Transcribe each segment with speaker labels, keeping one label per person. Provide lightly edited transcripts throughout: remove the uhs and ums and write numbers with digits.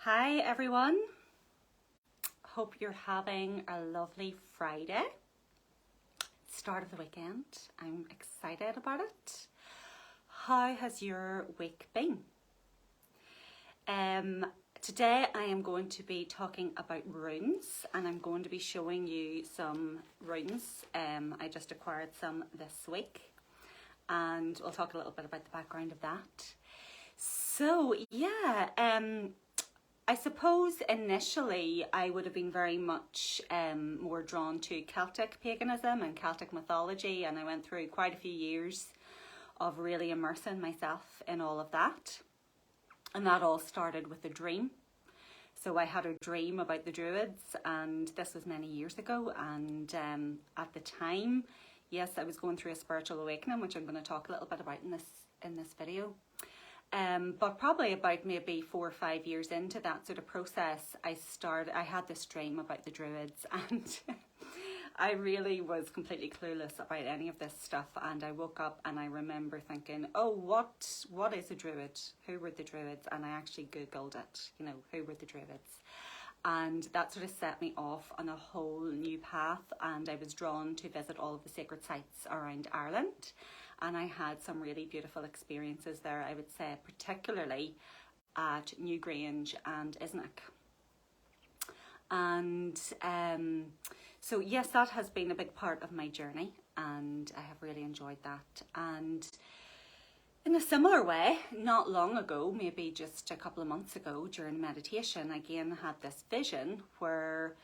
Speaker 1: Hi everyone, hope you're having a lovely Friday, start of the weekend. I'm excited about it. How has your week been? Today I am going to be talking about runes and I'm going to be showing you some runes. I just acquired some this week and we'll talk a little bit about the background of that. So yeah, I suppose initially I would have been very much more drawn to Celtic paganism and Celtic mythology, and I went through quite a few years of really immersing myself in all of that. And that all started with a dream. So I had a dream about the Druids, and this was many years ago, and at the time, yes, I was going through a spiritual awakening, which I'm going to talk a little bit about in this video. But probably about maybe 4 or 5 years into that sort of process, I had this dream about the Druids, and I really was completely clueless about any of this stuff. And I woke up and I remember thinking, oh, what is a Druid? Who were the Druids? And I actually Googled it, who were the Druids? And that sort of set me off on a whole new path, and I was drawn to visit all of the sacred sites around Ireland. And I had some really beautiful experiences there, I would say, particularly at Newgrange and Isnock. And so yes, that has been a big part of my journey, and I have really enjoyed that. And in a similar way, not long ago, maybe just a couple of months ago, during meditation, again had this vision where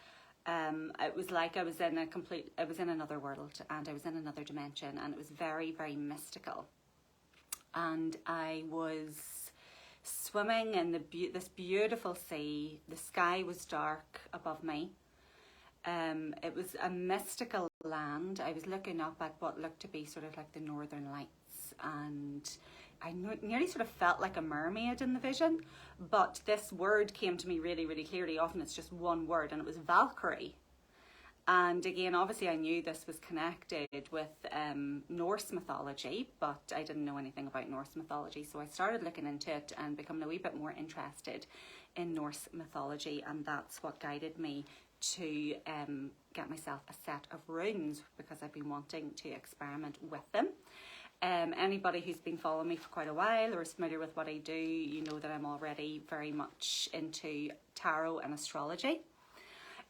Speaker 1: it was like I was in another world, and I was in another dimension, and it was very, very mystical. And I was swimming in this beautiful sea. The sky was dark above me. It was a mystical land. I was looking up at what looked to be sort of like the Northern Lights, and I nearly sort of felt like a mermaid in the vision, but this word came to me really, really clearly. Often it's just one word, and it was Valkyrie. And again, obviously I knew this was connected with Norse mythology, but I didn't know anything about Norse mythology. So I started looking into it and becoming a wee bit more interested in Norse mythology, and that's what guided me to get myself a set of runes, because I've been wanting to experiment with them. Anybody who's been following me for quite a while or is familiar with what I do, you know that I'm already very much into tarot and astrology.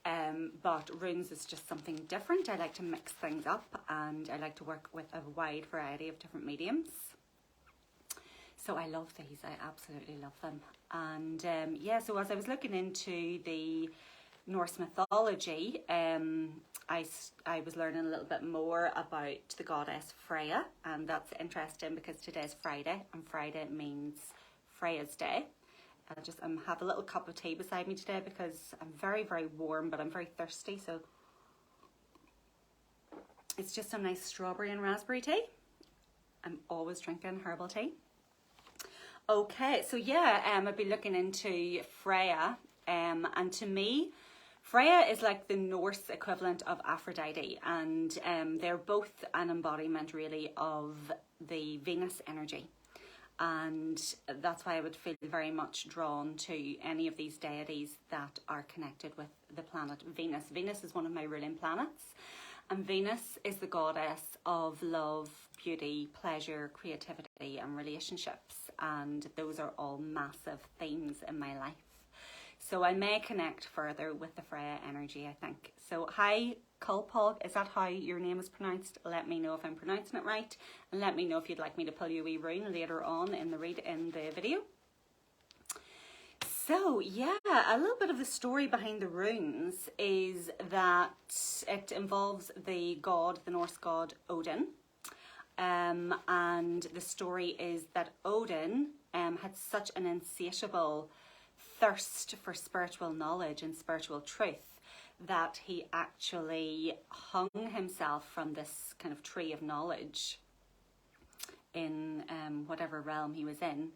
Speaker 1: But runes is just something different. I like to mix things up, and I like to work with a wide variety of different mediums. So I love these. I absolutely love them. And yeah, so as I was looking into the Norse mythology, I was learning a little bit more about the goddess Freya, and that's interesting because today's Friday, and Friday means Freya's Day. I just have a little cup of tea beside me today because I'm very, very warm, but I'm very thirsty, so it's just some nice strawberry and raspberry tea. I'm always drinking herbal tea. Okay, so yeah, I've been looking into Freya, and to me, Freya is like the Norse equivalent of Aphrodite, and they're both an embodiment really of the Venus energy. And that's why I would feel very much drawn to any of these deities that are connected with the planet Venus. Venus is one of my ruling planets, and Venus is the goddess of love, beauty, pleasure, creativity and relationships, and those are all massive themes in my life. So I may connect further with the Freya energy, I think. So hi, Culpog, is that how your name is pronounced? Let me know if I'm pronouncing it right, and let me know if you'd like me to pull you a wee rune later on in the video. So yeah, a little bit of the story behind the runes is that it involves the Norse god Odin. And the story is that Odin had such an insatiable thirst for spiritual knowledge and spiritual truth that he actually hung himself from this kind of tree of knowledge in whatever realm he was in.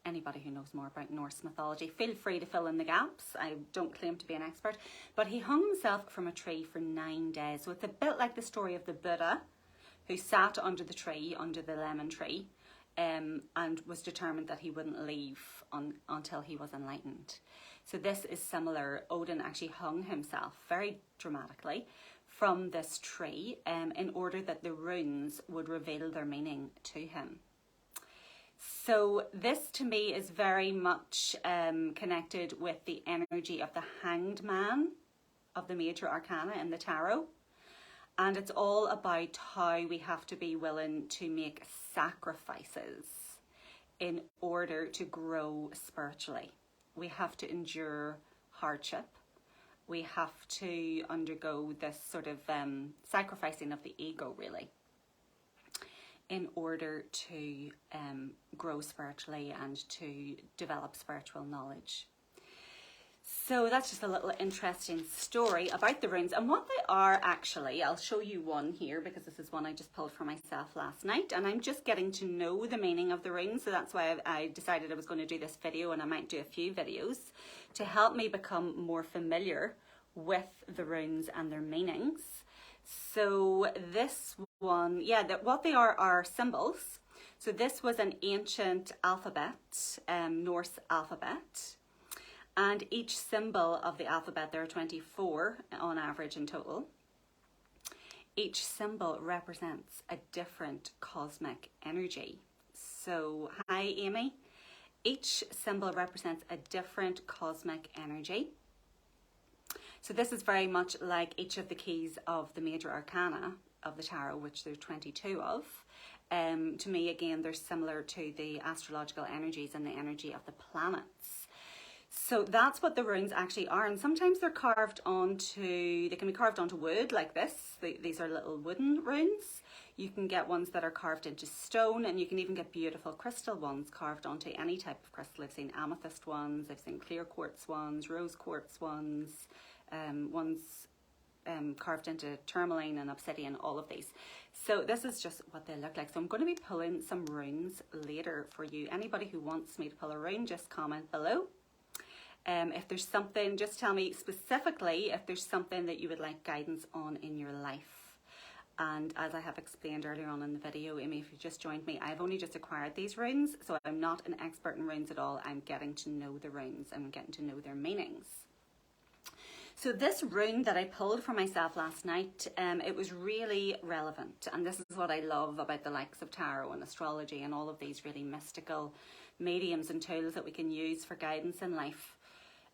Speaker 1: Anybody who knows more about Norse mythology, feel free to fill in the gaps. I don't claim to be an expert, but he hung himself from a tree for 9 days. So it's a bit like the story of the Buddha who sat under the tree, under the lemon tree, and was determined that he wouldn't leave until he was enlightened. So this is similar. Odin actually hung himself very dramatically from this tree in order that the runes would reveal their meaning to him. So this to me is very much connected with the energy of the Hanged Man of the major arcana in the tarot. And it's all about how we have to be willing to make sacrifices in order to grow spiritually. We have to endure hardship. We have to undergo this sort of sacrificing of the ego, really, in order to grow spiritually and to develop spiritual knowledge. So that's just a little interesting story about the runes and what they are actually. I'll show you one here because this is one I just pulled for myself last night, and I'm just getting to know the meaning of the runes, so that's why I decided I was going to do this video, and I might do a few videos to help me become more familiar with the runes and their meanings. So this one, what they are symbols. So this was an ancient alphabet, Norse alphabet. And each symbol of the alphabet, there are 24 on average in total. Each symbol represents a different cosmic energy. So, hi Amy. Each symbol represents a different cosmic energy. So this is very much like each of the keys of the major arcana of the tarot, which there's 22 of. To me, again, they're similar to the astrological energies and the energy of the planets. So that's what the runes actually are, and sometimes they're carved onto, they can be carved onto wood like this. These are little wooden runes. You can get ones that are carved into stone, and you can even get beautiful crystal ones carved onto any type of crystal. I've seen amethyst ones, I've seen clear quartz ones, rose quartz ones, carved into tourmaline and obsidian, all of these. So this is just what they look like. So I'm going to be pulling some runes later for you. Anybody who wants me to pull a rune, just comment below. If there's something, just tell me specifically if there's something that you would like guidance on in your life. And as I have explained earlier on in the video, Amy, if you just joined me, I've only just acquired these runes, so I'm not an expert in runes at all. I'm getting to know the runes. I'm getting to know their meanings. So this rune that I pulled for myself last night, it was really relevant. And this is what I love about the likes of tarot and astrology and all of these really mystical mediums and tools that we can use for guidance in life.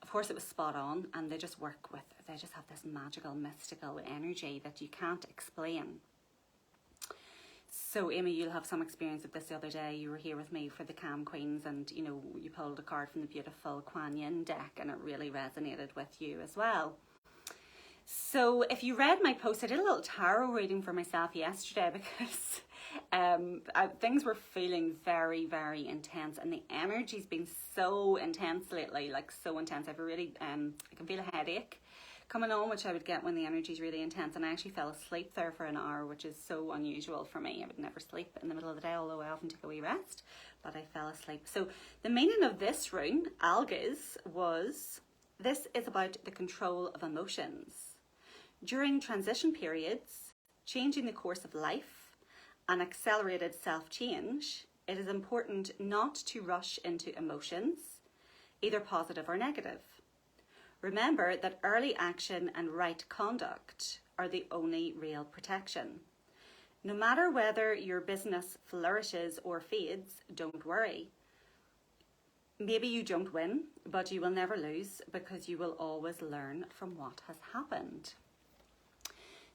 Speaker 1: Of course, it was spot on, and they just work with, they just have this magical, mystical energy that you can't explain. So, Amy, you'll have some experience of this the other day. You were here with me for the Cam Queens, and, you know, you pulled a card from the beautiful Kuan Yin deck, and it really resonated with you as well. So, if you read my post, I did a little tarot reading for myself yesterday because things were feeling very, very intense, and the energy's been so intense lately, like so intense. I've really, I can feel a headache coming on, which I would get when the energy's really intense, and I actually fell asleep there for an hour, which is so unusual for me. I would never sleep in the middle of the day, although I often take a wee rest, but I fell asleep. So the meaning of this rune, Algiz, was, this is about the control of emotions. During transition periods, changing the course of life, and accelerated self-change, it is important not to rush into emotions, either positive or negative. Remember that early action and right conduct are the only real protection. No matter whether your business flourishes or fades, don't worry. Maybe you don't win, but you will never lose because you will always learn from what has happened.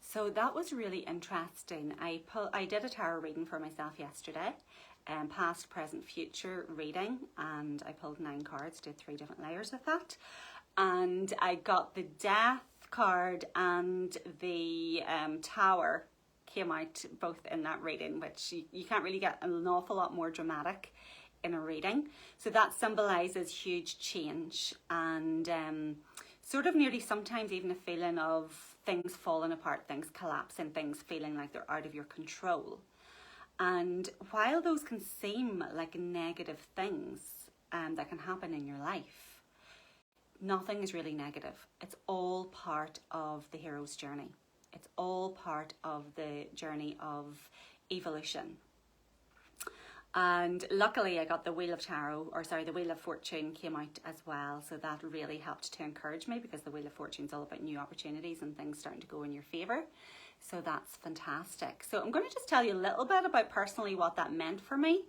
Speaker 1: So that was really interesting. I did a tarot reading for myself yesterday, past, present, future reading, and I pulled 9 cards, did 3 different layers of that. And I got the Death card and the Tower came out both in that reading, which you can't really get an awful lot more dramatic in a reading. So that symbolises huge change and sort of nearly sometimes even a feeling of things falling apart, things collapsing, things feeling like they're out of your control. And while those can seem like negative things that can happen in your life, nothing is really negative. It's all part of the hero's journey. It's all part of the journey of evolution. And luckily I got the Wheel of Tarot, or sorry, the Wheel of Fortune came out as well. So that really helped to encourage me, because the Wheel of Fortune is all about new opportunities and things starting to go in your favour. So that's fantastic. So I'm going to just tell you a little bit about personally what that meant for me.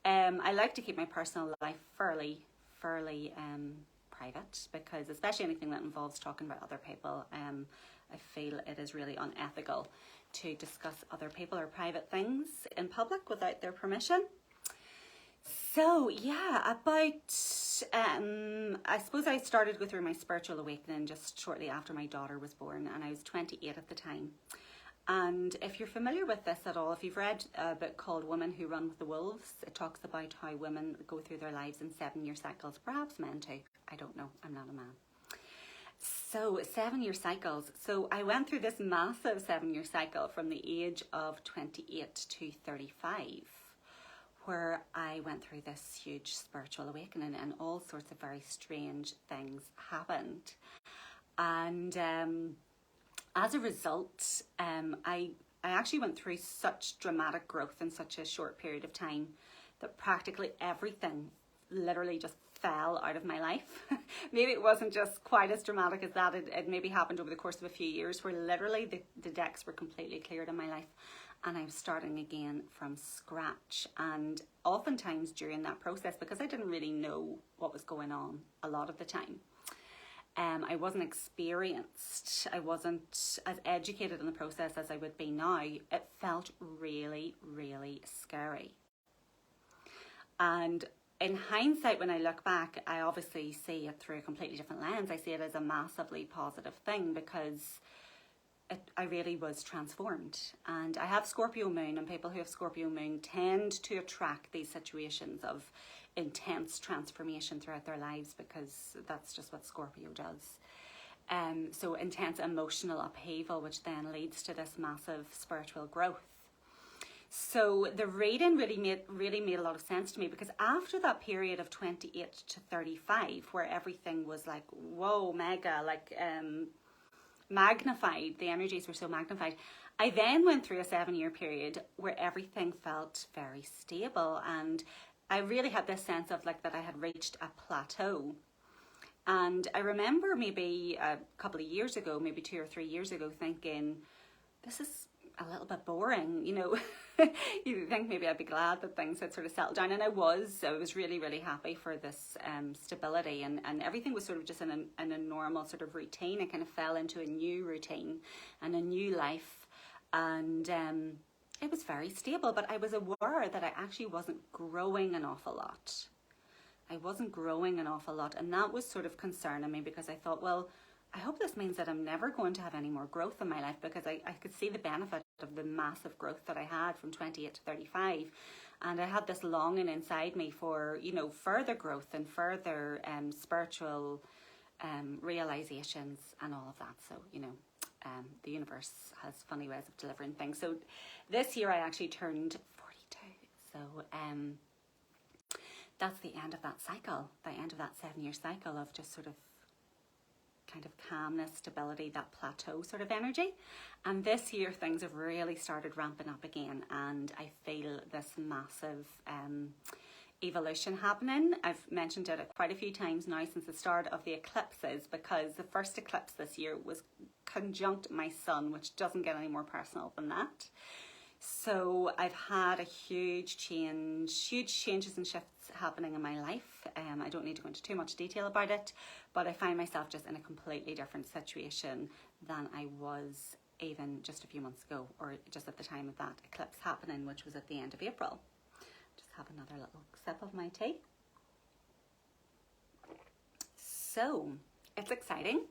Speaker 1: I like to keep my personal life fairly private, because especially anything that involves talking about other people, I feel it is really unethical to discuss other people or private things in public without their permission. So yeah, I suppose I started to go through my spiritual awakening just shortly after my daughter was born, and I was 28 at the time. And if you're familiar with this at all, if you've read a book called Women Who Run with the Wolves, it talks about how women go through their lives in 7-year cycles, perhaps men too, I don't know, I'm not a man. So 7-year cycles. So I went through this massive 7-year cycle from the age of 28 to 35, where I went through this huge spiritual awakening, and all sorts of very strange things happened. And as a result, I actually went through such dramatic growth in such a short period of time that practically everything literally just fell out of my life. Maybe it wasn't just quite as dramatic as that. It maybe happened over the course of a few years, where literally the decks were completely cleared in my life, and I'm starting again from scratch. And oftentimes during that process, because I didn't really know what was going on a lot of the time, I wasn't experienced, I wasn't as educated in the process as I would be now, it felt really, really scary. And in hindsight, when I look back, I obviously see it through a completely different lens. I see it as a massively positive thing, because I really was transformed. And I have Scorpio moon, and people who have Scorpio moon tend to attract these situations of intense transformation throughout their lives, because that's just what Scorpio does. So intense emotional upheaval, which then leads to this massive spiritual growth. So the reading really made a lot of sense to me, because after that period of 28 to 35, where everything was like, whoa, mega, like magnified, the energies were so magnified, I then went through a 7-year period where everything felt very stable, and I really had this sense of like that I had reached a plateau. And I remember maybe a couple of years ago, maybe 2 or 3 years ago, thinking, this is a little bit boring, you know. You think maybe I'd be glad that things had sort of settled down, and I was really, really happy for this stability, and everything was sort of just in a normal sort of routine. I kind of fell into a new routine and a new life, and it was very stable, but I was aware that I actually wasn't growing an awful lot. I wasn't growing an awful lot, and that was sort of concerning me, because I thought, well, I hope this means that I'm never going to have any more growth in my life, because I could see the benefit of the massive growth that I had from 28 to 35. And I had this longing inside me for, you know, further growth and further spiritual realizations and all of that. So, you know, the universe has funny ways of delivering things. So this year I actually turned 42. So that's the end of that cycle, the end of that 7-year cycle of just sort of kind of calmness, stability, that plateau sort of energy. And this year things have really started ramping up again, and I feel this massive evolution happening. I've mentioned it quite a few times now since the start of the eclipses, because the first eclipse this year was conjunct my sun, which doesn't get any more personal than that. So I've had a huge changes and shifts happening in my life. I don't need to go into too much detail about it, but I find myself just in a completely different situation than I was even just a few months ago, or just at the time of that eclipse happening, which was at the end of April. Just have another little sip of my tea. So it's exciting,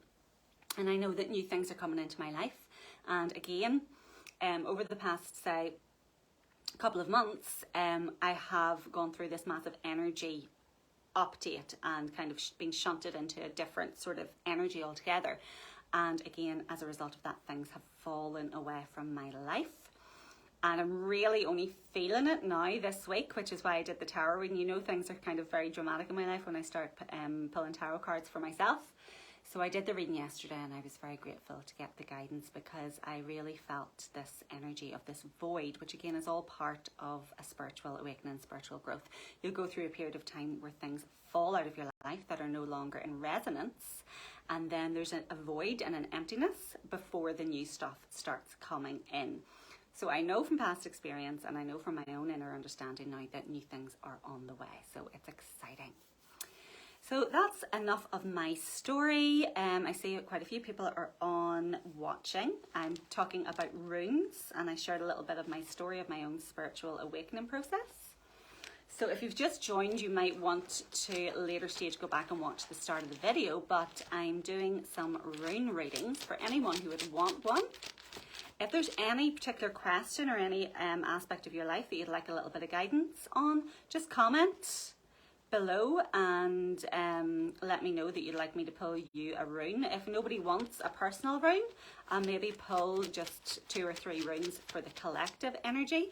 Speaker 1: and I know that new things are coming into my life. And again, over the past, say, couple of months, I have gone through this massive energy update and kind of been shunted into a different sort of energy altogether. And again, as a result of that, things have fallen away from my life. And I'm really only feeling it now this week, which is why I did the tarot reading. You know, things are kind of very dramatic in my life when I start pulling tarot cards for myself. So I did the reading yesterday and I was very grateful to get the guidance, because I really felt this energy of this void, which again is all part of a spiritual awakening, spiritual growth. You'll go through a period of time where things fall out of your life that are no longer in resonance, and then there's a void and an emptiness before the new stuff starts coming in. So I know from past experience, and I know from my own inner understanding now, that new things are on the way. So it's exciting. So that's enough of my story. I see quite a few people are on watching. I'm talking about runes, and I shared a little bit of my story of my own spiritual awakening process. So if you've just joined, you might want to later stage go back and watch the start of the video, but I'm doing some rune readings for anyone who would want one. If there's any particular question or any aspect of your life that you'd like a little bit of guidance on, just comment below and let me know that you'd like me to pull you a rune. If nobody wants a personal rune, I'll maybe pull just 2 or 3 runes for the collective energy.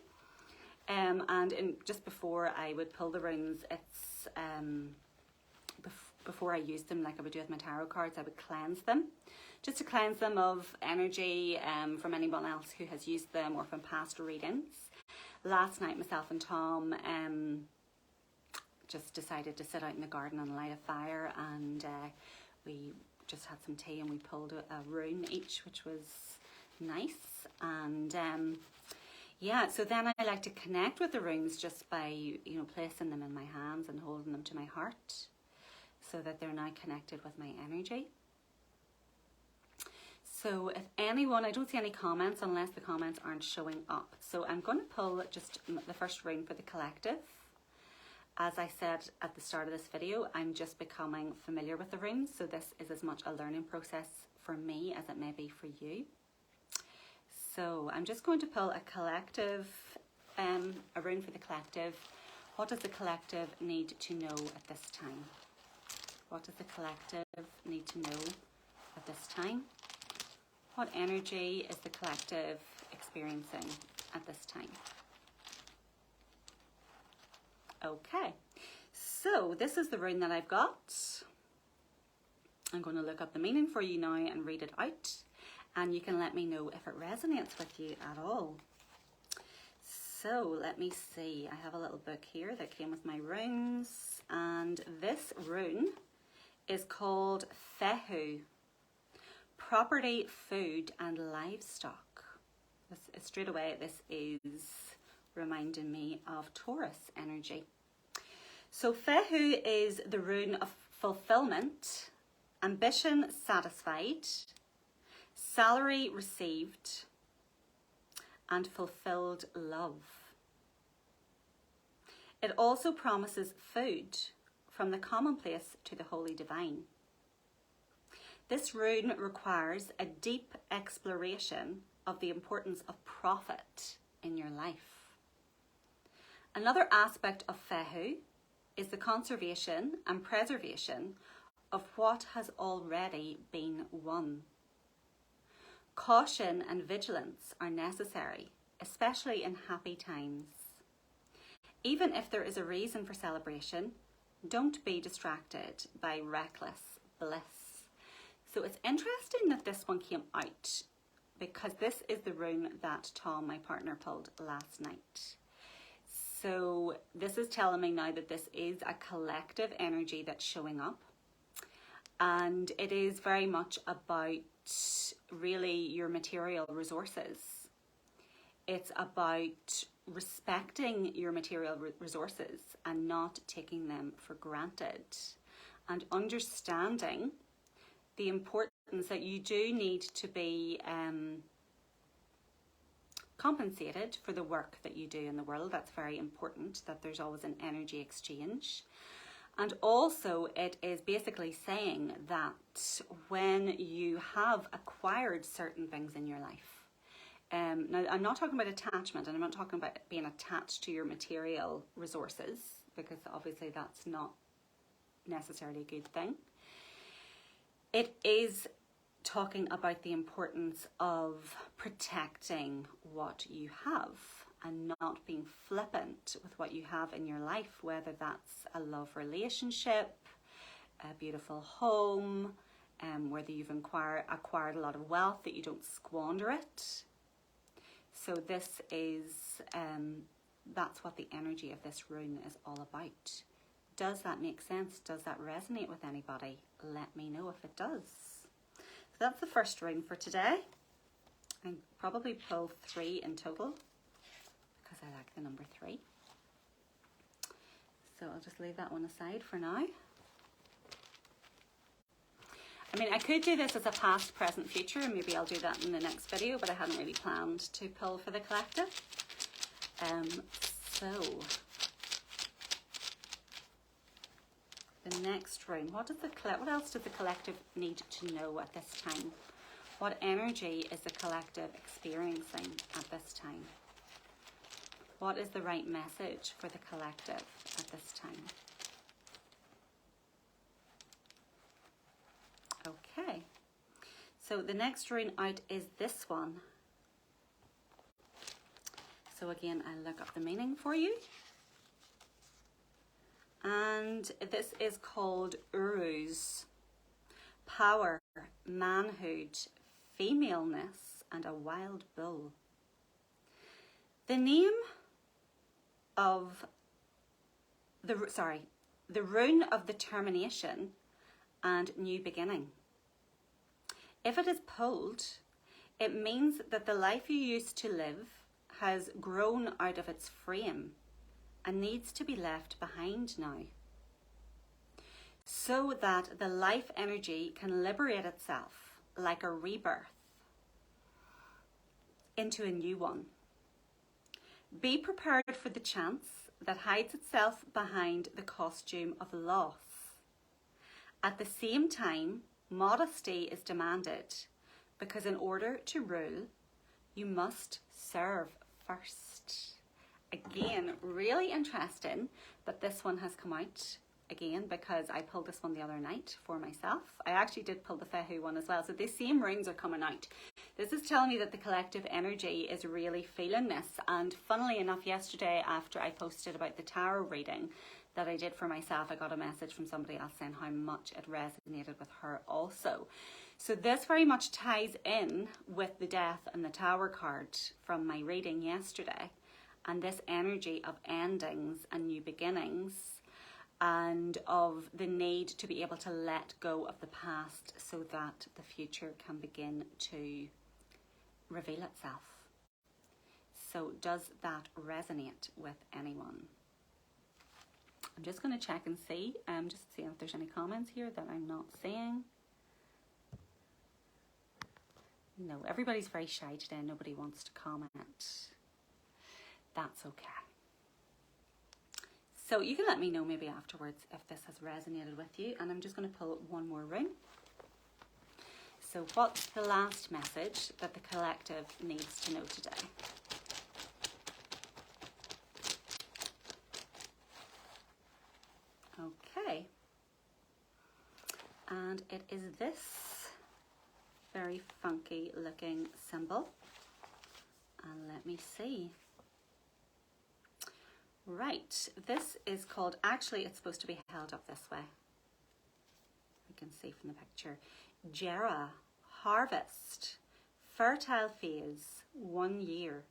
Speaker 1: Just before I would pull the runes, it's before I use them, like I would do with my tarot cards, I would cleanse them, just to cleanse them of energy from anyone else who has used them or from past readings. Last night, myself and Tom just decided to sit out in the garden and light a fire, and we just had some tea and we pulled a rune each, which was nice. And yeah, so then I like to connect with the runes just by, placing them in my hands and holding them to my heart, so that they're now connected with my energy. So if anyone, I don't see any comments unless the comments aren't showing up. So I'm going to pull just the first rune for the collective. As I said at the start of this video, I'm just becoming familiar with the runes, so this is as much a learning process for me as it may be for you. So I'm just going to pull a collective, a rune for the collective. What does the collective need to know at this time? What does the collective need to know at this time? What energy is the collective experiencing at this time? Okay, so this is the rune that I've got. I'm going to look up the meaning for you now and read it out, and you can let me know if it resonates with you at all. So let me see, I have a little book here that came with my runes, and this rune is called Fehu, property, food and livestock. Straight away, this is reminding me of Taurus energy. So Fehu is the rune of fulfillment, ambition satisfied, salary received, and fulfilled love. It also promises food, from the commonplace to the holy divine. This rune requires a deep exploration of the importance of profit in your life. Another aspect of Fehu is the conservation and preservation of what has already been won. Caution and vigilance are necessary, especially in happy times. Even if there is a reason for celebration, don't be distracted by reckless bliss. So it's interesting that this one came out, because this is the rune that Tom, my partner, pulled last night. So this is telling me now that this is a collective energy that's showing up, and it is very much about really your material resources. It's about respecting your material resources and not taking them for granted, and understanding the importance that you do need to be compensated for the work that you do in the world. That's very important, that there's always an energy exchange. And also it is basically saying that when you have acquired certain things in your life, now I'm not talking about attachment, and I'm not talking about being attached to your material resources, because obviously that's not necessarily a good thing. It is talking about the importance of protecting what you have and not being flippant with what you have in your life, whether that's a love relationship, a beautiful home, whether you've acquired a lot of wealth, that you don't squander it. So this is, that's what the energy of this rune is all about. Does that make sense? Does that resonate with anybody? Let me know if it does. So that's the first rune for today. I probably pull 3 in total because I like the number 3. So I'll just leave that one aside for now. I mean, I could do this as a past, present, future, and maybe I'll do that in the next video, but I hadn't really planned to pull for the collective. So, the next rune, what else does the collective need to know at this time? What energy is the collective experiencing at this time? What is the right message for the collective at this time? Okay, so the next rune out is this one. So again, I'll look up the meaning for you. And this is called Uruz. Power, manhood, femaleness, and a wild bull. The name of the rune of the termination and new beginning. If it is pulled, it means that the life you used to live has grown out of its frame and needs to be left behind now, so that the life energy can liberate itself like a rebirth into a new one. Be prepared for the chance that hides itself behind the costume of loss. At the same time, modesty is demanded, because in order to rule, you must serve first. Again, really interesting that this one has come out again, because I pulled this one the other night for myself. I actually did pull the Fehu one as well, so the same runes are coming out. This is telling me that the collective energy is really feeling this, and funnily enough, yesterday after I posted about the tarot reading that I did for myself, I got a message from somebody else saying how much it resonated with her also. So this very much ties in with the Death and the Tower card from my reading yesterday, and this energy of endings and new beginnings, and of the need to be able to let go of the past so that the future can begin to reveal itself. So does that resonate with anyone? I'm just going to check and see, just seeing if there's any comments here that I'm not seeing. No, everybody's very shy today. Nobody wants to comment. That's okay. So you can let me know maybe afterwards if this has resonated with you. And I'm just going to pull one more rune. So what's the last message that the collective needs to know today? Okay. And it is this very funky looking symbol. And let me see. Right, this is called, actually it's supposed to be held up this way. You can see from the picture. Jera, harvest, fertile phase, 1 year.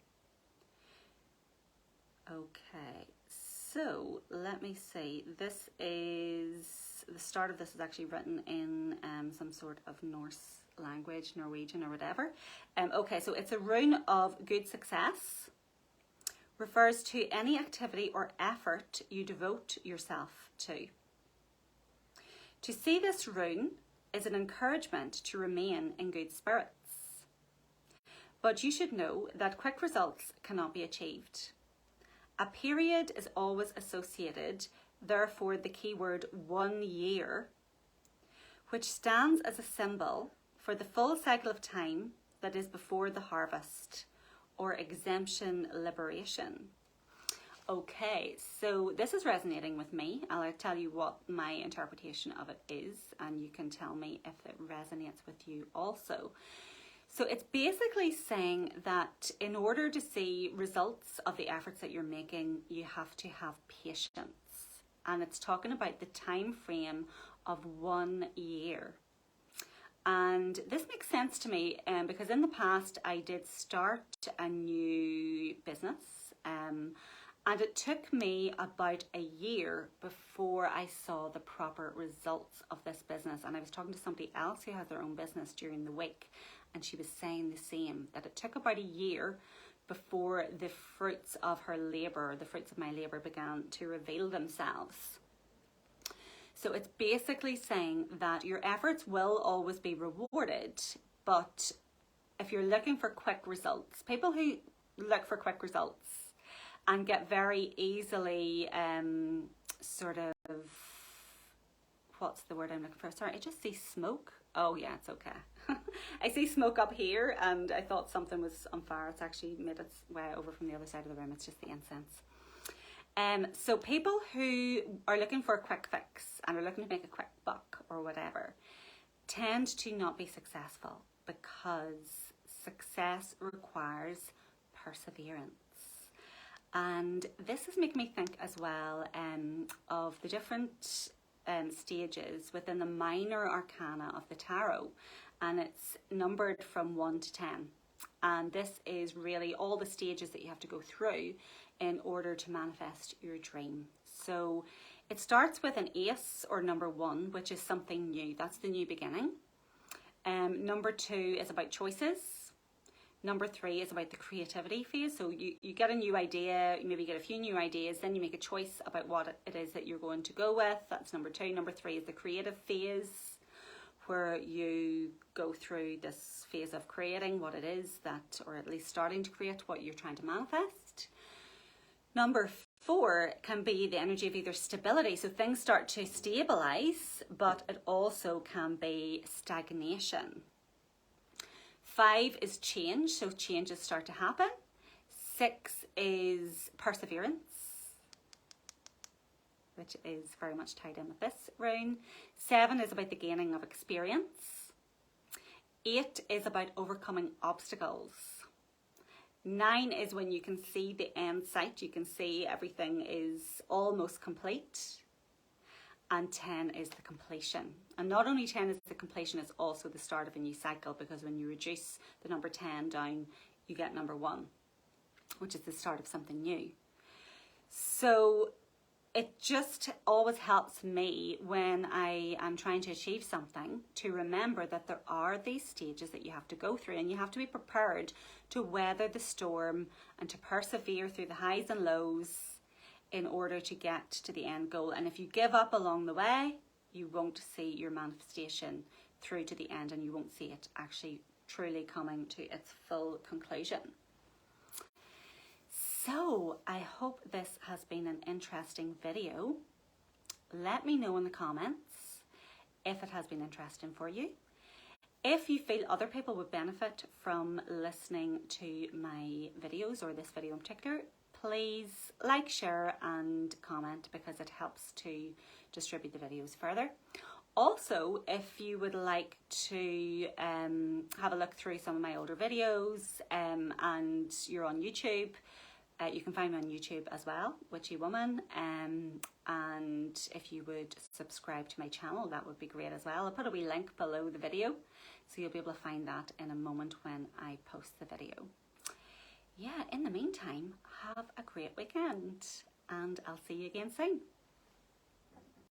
Speaker 1: Okay, so let me see. This is, the start of this is actually written in some sort of Norse language, Norwegian or whatever. Okay, so it's a rune of good success. Refers to any activity or effort you devote yourself to. To see this rune is an encouragement to remain in good spirits. But you should know that quick results cannot be achieved. A period is always associated, therefore the keyword 1 year, which stands as a symbol for the full cycle of time that is before the harvest, or exemption liberation. Okay, so this is resonating with me. I'll tell you what my interpretation of it is, and you can tell me if it resonates with you also. So it's basically saying that in order to see results of the efforts that you're making, you have to have patience. And it's talking about the time frame of 1 year. And this makes sense to me because in the past I did start a new business and it took me about a year before I saw the proper results of this business. And I was talking to somebody else who has their own business during the week, and she was saying the same, that it took about a year before the fruits of her labour, the fruits of my labour, began to reveal themselves. So it's basically saying that your efforts will always be rewarded, but if you're looking for quick results, people who look for quick results and get very easily sort of, what's the word I'm looking for? Sorry, I just see smoke. Oh yeah, it's okay. I see smoke up here and I thought something was on fire. It's actually made its way over from the other side of the room. It's just the incense. So people who are looking for a quick fix and are looking to make a quick buck or whatever tend to not be successful because success requires perseverance. And this is making me think as well of the different stages within the minor arcana of the tarot, and it's numbered from 1 to 10. And this is really all the stages that you have to go through in order to manifest your dream. So it starts with an ace or number 1, which is something new. That's the new beginning. Number 2 is about choices. Number 3 is about the creativity phase. So you get a new idea, you maybe get a few new ideas, then you make a choice about what it is that you're going to go with. That's number 2. Number 3 is the creative phase, where you go through this phase of creating what it is that, or at least starting to create what you're trying to manifest. Number 4 can be the energy of either stability. So things start to stabilize, but it also can be stagnation. 5 is change, so changes start to happen. 6 is perseverance, which is very much tied in with this rune. 7 is about the gaining of experience. 8 is about overcoming obstacles. 9 is when you can see the end sight, you can see everything is almost complete. And 10 is the completion. And not only 10 is the completion, it's also the start of a new cycle, because when you reduce the number 10 down, you get number 1, which is the start of something new. So it just always helps me when I am trying to achieve something to remember that there are these stages that you have to go through, and you have to be prepared to weather the storm and to persevere through the highs and lows in order to get to the end goal. And if you give up along the way, you won't see your manifestation through to the end, and you won't see it actually truly coming to its full conclusion. So I hope this has been an interesting video. Let me know in the comments if it has been interesting for you. If you feel other people would benefit from listening to my videos, or this video in particular, please like, share and comment, because it helps to distribute the videos further. Also, if you would like to have a look through some of my older videos and you're on YouTube, you can find me on YouTube as well, Witchy Woman, and if you would subscribe to my channel, that would be great as well. I'll put a wee link below the video, so you'll be able to find that in a moment when I post the video. Yeah, in the meantime, have a great weekend, and I'll see you again soon.